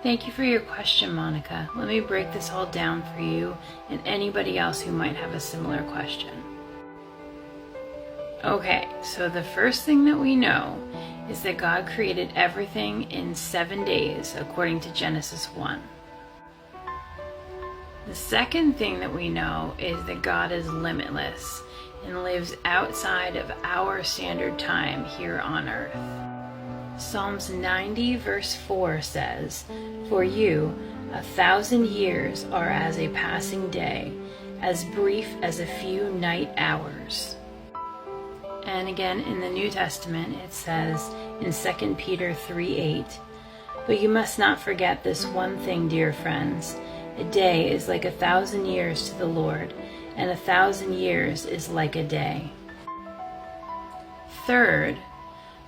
Thank you for your question, Monica. Let me break this all down for you and anybody else who might have a similar question. Okay, so the first thing that we know is that God created everything in 7 days, according to Genesis 1. The second thing that we know is that God is limitless and lives outside of our standard time here on earth. Psalms 90 verse 4 says, "For you, 1,000 years are as a passing day, as brief as a few night hours." And again in the New Testament it says in 2 Peter 3:8, "But you must not forget this one thing, dear friends. A day is like 1,000 years to the Lord, and 1,000 years is like a day." Third,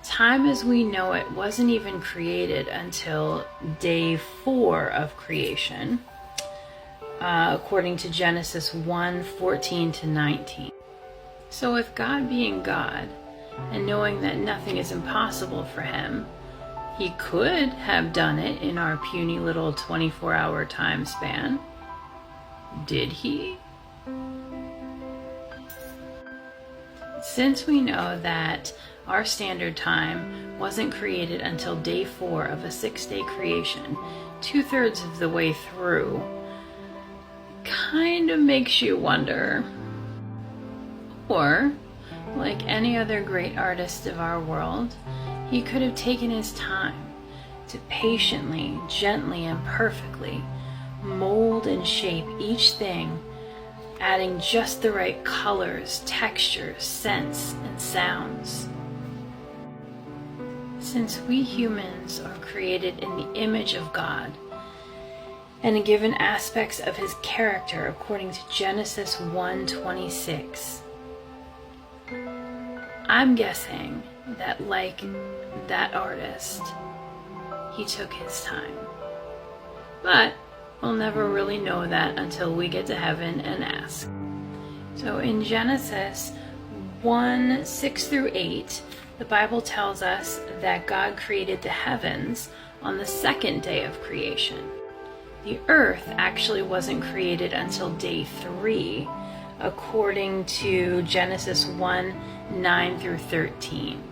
time as we know it wasn't even created until day 4 of creation, according to Genesis 1:14-19. So with God being God, and knowing that nothing is impossible for him, he could have done it in our puny little 24-hour time span. Did he? Since we know that our standard time wasn't created until day 4 of a 6-day creation, 2/3 of the way through, kind of makes you wonder. Or, like any other great artist of our world, he could have taken his time to patiently, gently, and perfectly mold and shape each thing, adding just the right colors, textures, scents, and sounds. Since we humans are created in the image of God and given aspects of his character according to Genesis 1:26, I'm guessing that, like that artist, he took his time. But we'll never really know that until we get to heaven and ask. So in Genesis 1:6-8, the Bible tells us that God created the heavens on the 2nd day of creation. The earth actually wasn't created until day 3, according to Genesis 1:9-13.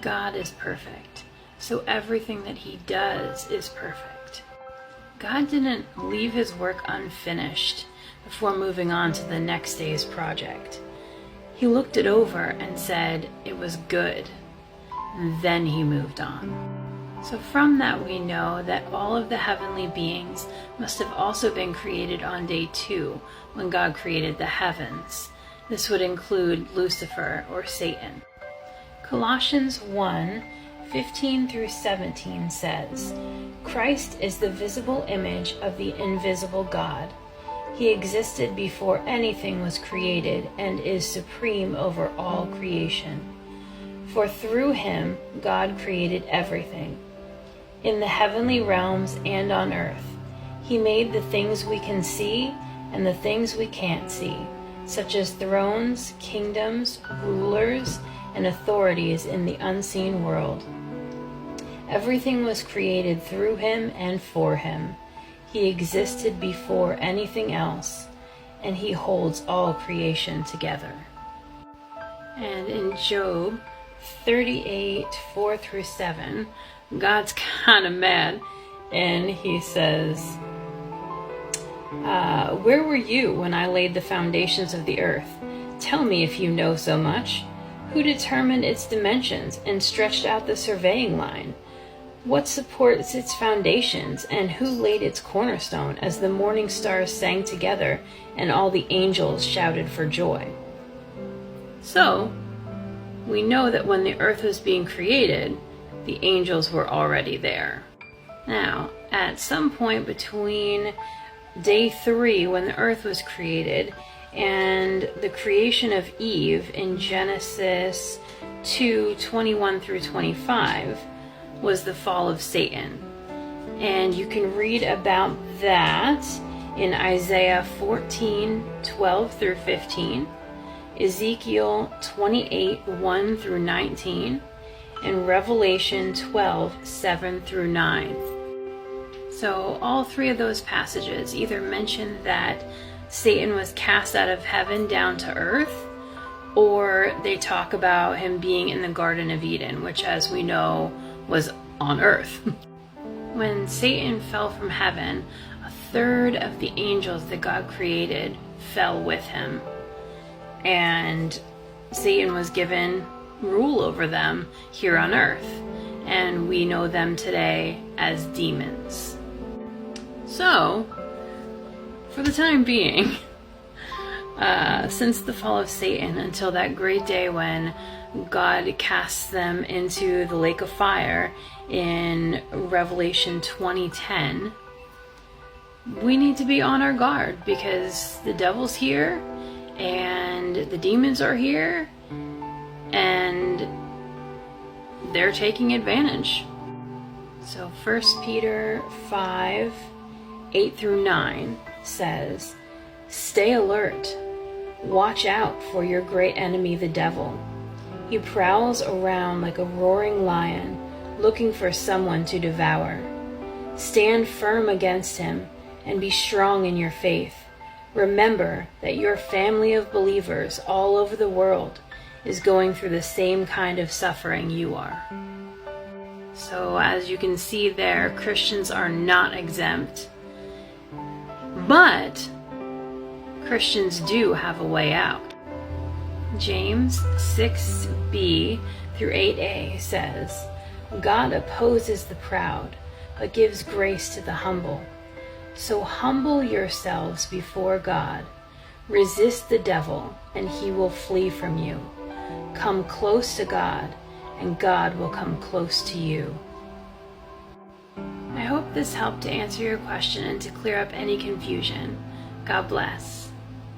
God is perfect, so everything that he does is perfect. God didn't leave his work unfinished before moving on to the next day's project. He looked it over and said it was good. Then he moved on. So from that we know that all of the heavenly beings must have also been created on day 2 when God created the heavens. This would include Lucifer or Satan. Colossians 1:15-17 says, "Christ is the visible image of the invisible God. He existed before anything was created and is supreme over all creation. For through him God created everything, in the heavenly realms and on earth. He made the things we can see and the things we can't see, such as thrones, kingdoms, rulers, and authorities in the unseen world. Everything was created through him and for him. He existed before anything else, and he holds all creation together." And in Job 38:4-7, God's kind of mad, and he says, "Where were you when I laid the foundations of the earth? Tell me if you know so much. Who determined its dimensions and stretched out the surveying line? What supports its foundations, and who laid its cornerstone as the morning stars sang together and all the angels shouted for joy?" So, we know that when the earth was being created, the angels were already there. Now, at some point between day 3, when the earth was created, and the creation of Eve in Genesis 2:21-25, was the fall of Satan. And you can read about that in Isaiah 14:12-15, Ezekiel 28:1-19, and Revelation 12:7-9. So all three of those passages either mention that Satan was cast out of heaven down to earth, or they talk about him being in the Garden of Eden, which, as we know, was on earth. When Satan fell from heaven, a third of the angels that God created fell with him. And Satan was given rule over them here on earth. And we know them today as demons. So, for the time being, since the fall of Satan until that great day when God casts them into the lake of fire in Revelation 20:10, we need to be on our guard, because the devil's here and the demons are here and they're taking advantage. So 1 Peter 5:8-9 says, "Stay alert. Watch out for your great enemy, the devil. He prowls around like a roaring lion, looking for someone to devour. Stand firm against him and be strong in your faith. Remember that your family of believers all over the world is going through the same kind of suffering you are." So as you can see there, Christians are not exempt. But Christians do have a way out. James 6b-8a says, "God opposes the proud, but gives grace to the humble. So humble yourselves before God. Resist the devil, and he will flee from you. Come close to God, and God will come close to you." I hope this helped to answer your question and to clear up any confusion. God bless.